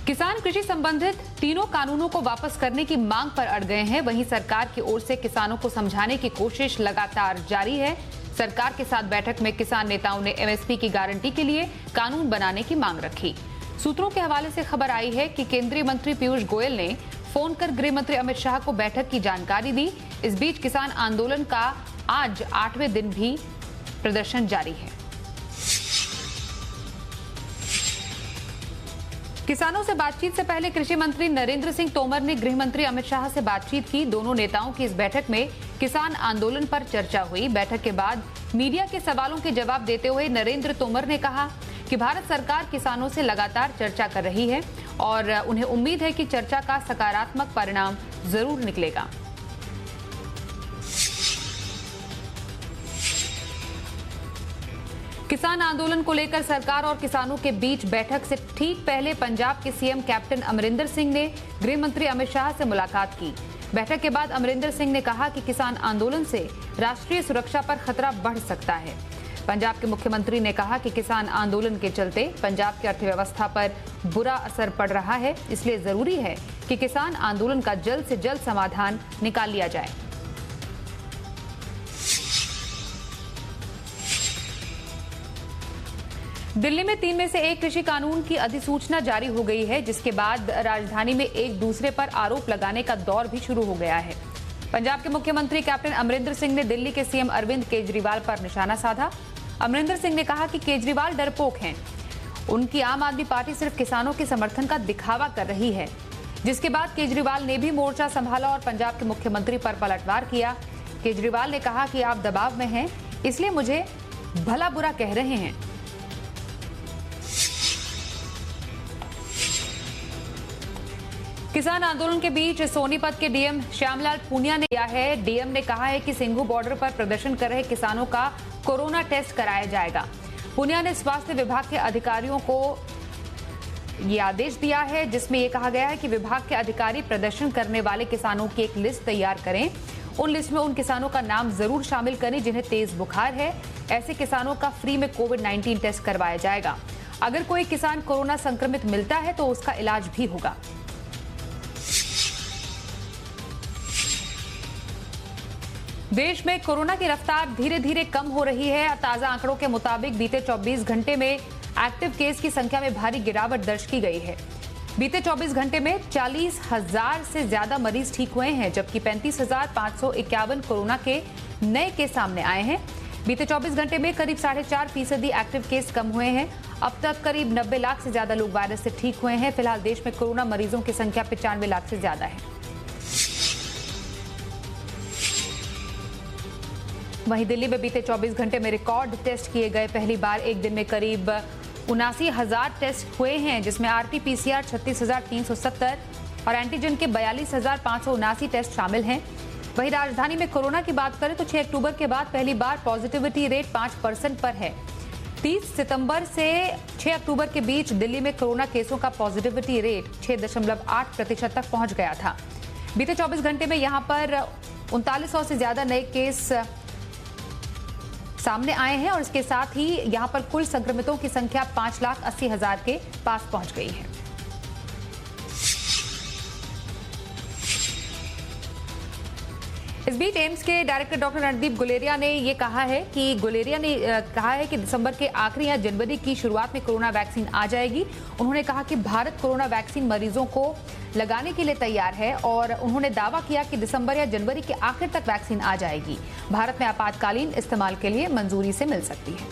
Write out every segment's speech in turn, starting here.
किसान कृषि संबंधित तीनों कानूनों को वापस करने की मांग पर अड़ गए हैं। वहीं सरकार की ओर से किसानों को समझाने की कोशिश लगातार जारी है। सरकार के साथ बैठक में किसान नेताओं ने एमएसपी की गारंटी के लिए कानून बनाने की मांग रखी। सूत्रों के हवाले से खबर आई है कि केंद्रीय मंत्री पीयूष गोयल ने फोन कर गृह मंत्री अमित शाह को बैठक की जानकारी दी। इस बीच किसान आंदोलन का आज 8वें दिन भी प्रदर्शन जारी है। किसानों से बातचीत से पहले कृषि मंत्री नरेंद्र सिंह तोमर ने गृह मंत्री अमित शाह से बातचीत की। दोनों नेताओं की इस बैठक में किसान आंदोलन पर चर्चा हुई। बैठक के बाद मीडिया के सवालों के जवाब देते हुए नरेंद्र तोमर ने कहा कि भारत सरकार किसानों से लगातार चर्चा कर रही है और उन्हें उम्मीद है कि चर्चा का सकारात्मक परिणाम जरूर निकलेगा। किसान आंदोलन को लेकर सरकार और किसानों के बीच बैठक से ठीक पहले पंजाब के सीएम कैप्टन अमरिंदर सिंह ने गृह मंत्री अमित शाह से मुलाकात की। बैठक के बाद अमरिंदर सिंह ने कहा कि किसान आंदोलन से राष्ट्रीय सुरक्षा पर खतरा बढ़ सकता है। पंजाब के मुख्यमंत्री ने कहा कि किसान आंदोलन के चलते पंजाब की अर्थव्यवस्था पर बुरा असर पड़ रहा है, इसलिए जरूरी है कि किसान आंदोलन का जल्द से जल्द समाधान निकाल लिया जाए। दिल्ली में 3 में से 1 कृषि कानून की अधिसूचना जारी हो गई है, जिसके बाद राजधानी में एक दूसरे पर आरोप लगाने का दौर भी शुरू हो गया है। पंजाब के मुख्यमंत्री कैप्टन अमरिंदर सिंह ने दिल्ली के सीएम अरविंद केजरीवाल पर निशाना साधा। अमरिंदर सिंह ने कहा कि केजरीवाल डरपोक हैं। उनकी आम आदमी पार्टी सिर्फ किसानों के समर्थन का दिखावा कर रही है। जिसके बाद केजरीवाल ने भी मोर्चा संभाला और पंजाब के मुख्यमंत्री पर पलटवार किया। केजरीवाल ने कहा कि आप दबाव में हैं, इसलिए मुझे भला बुरा कह रहे हैं। किसान आंदोलन के बीच सोनीपत के डीएम श्यामलाल पूनिया ने किया है। डीएम ने कहा है कि सिंघू बॉर्डर पर प्रदर्शन कर रहे किसानों का कोरोना टेस्ट कराया जाएगा। पूनिया ने स्वास्थ्य विभाग के अधिकारियों को ये आदेश दिया है, जिसमें यह कहा गया है कि विभाग के अधिकारी प्रदर्शन करने वाले किसानों की एक लिस्ट तैयार करें। उन लिस्ट में उन किसानों का नाम जरूर शामिल करें जिन्हें तेज बुखार है। ऐसे किसानों का फ्री में कोविड-19 टेस्ट करवाया जाएगा। अगर कोई किसान कोरोना संक्रमित मिलता है तो उसका इलाज भी होगा। देश में कोरोना की रफ्तार धीरे धीरे कम हो रही है। ताजा आंकड़ों के मुताबिक बीते 24 घंटे में एक्टिव केस की संख्या में भारी गिरावट दर्ज की गई है। बीते 24 घंटे में 40,000 से ज्यादा मरीज ठीक हुए हैं, जबकि 35,551 कोरोना के नए केस सामने आए हैं। बीते 24 घंटे में करीब 4.5% एक्टिव केस कम हुए हैं। अब तक करीब 90 लाख से ज्यादा लोग वायरस से ठीक हुए हैं। फिलहाल देश में कोरोना मरीजों की संख्या 95 लाख से ज्यादा है। वहीं दिल्ली में बीते 24 घंटे में रिकॉर्ड टेस्ट किए गए। पहली बार एक दिन में करीब 79,000 टेस्ट हुए हैं, जिसमें आरटी-पीसीआर 36,370 और एंटीजन के 42,579 टेस्ट शामिल हैं। वहीं राजधानी में कोरोना की बात करें तो 6 अक्टूबर के बाद पहली बार पॉजिटिविटी रेट 5% पर है। 30 सितंबर से 6 अक्टूबर के बीच दिल्ली में कोरोना केसों का पॉजिटिविटी रेट 6.8% तक पहुंच गया था। बीते 24 घंटे में यहां पर 3900 से ज्यादा नए केस सामने आए हैं और इसके साथ ही यहां पर कुल संक्रमितों की संख्या 5,80,000 के पास पहुंच गई है। इस बीच एम्स के डायरेक्टर डॉक्टर रणदीप गुलेरिया ने कहा है कि दिसंबर के आखिरी या जनवरी की शुरुआत में कोरोना वैक्सीन आ जाएगी। उन्होंने कहा कि भारत कोरोना वैक्सीन मरीजों को लगाने के लिए तैयार है और उन्होंने दावा किया कि दिसंबर या जनवरी के आखिर तक वैक्सीन आ जाएगी। भारत में आपातकालीन इस्तेमाल के लिए मंजूरी से मिल सकती है।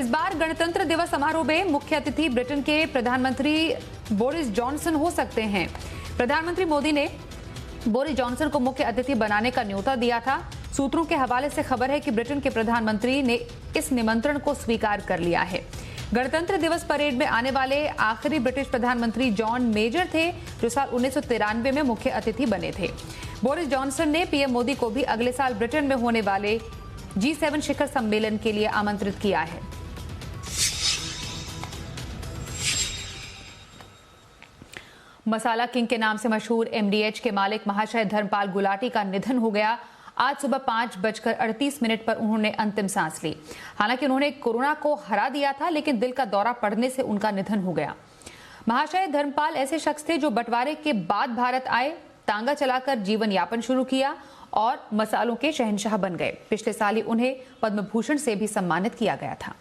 इस बार गणतंत्र दिवस समारोह में मुख्य अतिथि ब्रिटेन के प्रधानमंत्री बोरिस जॉनसन हो सकते हैं। प्रधानमंत्री मोदी ने बोरिस जॉनसन को मुख्य अतिथि बनाने का न्योता दिया था। सूत्रों के हवाले से खबर है कि ब्रिटेन के प्रधानमंत्री ने इस निमंत्रण को स्वीकार कर लिया है। गणतंत्र दिवस परेड में आने वाले आखिरी ब्रिटिश प्रधानमंत्री जॉन मेजर थे, जो साल 1993 में मुख्य अतिथि बने थे। बोरिस जॉनसन ने पीएम मोदी को भी अगले साल ब्रिटेन में होने वाले G7 शिखर सम्मेलन के लिए आमंत्रित किया है। मसाला किंग के नाम से मशहूर एमडीएच के मालिक महाशय धर्मपाल गुलाटी का निधन हो गया। आज सुबह 5:38 पर उन्होंने अंतिम सांस ली। हालांकि उन्होंने कोरोना को हरा दिया था, लेकिन दिल का दौरा पड़ने से उनका निधन हो गया। महाशय धर्मपाल ऐसे शख्स थे जो बंटवारे के बाद भारत आए, तांगा चलाकर जीवन यापन शुरू किया और मसालों के शहंशाह बन गए। पिछले साल ही उन्हें पद्म भूषण से भी सम्मानित किया गया था।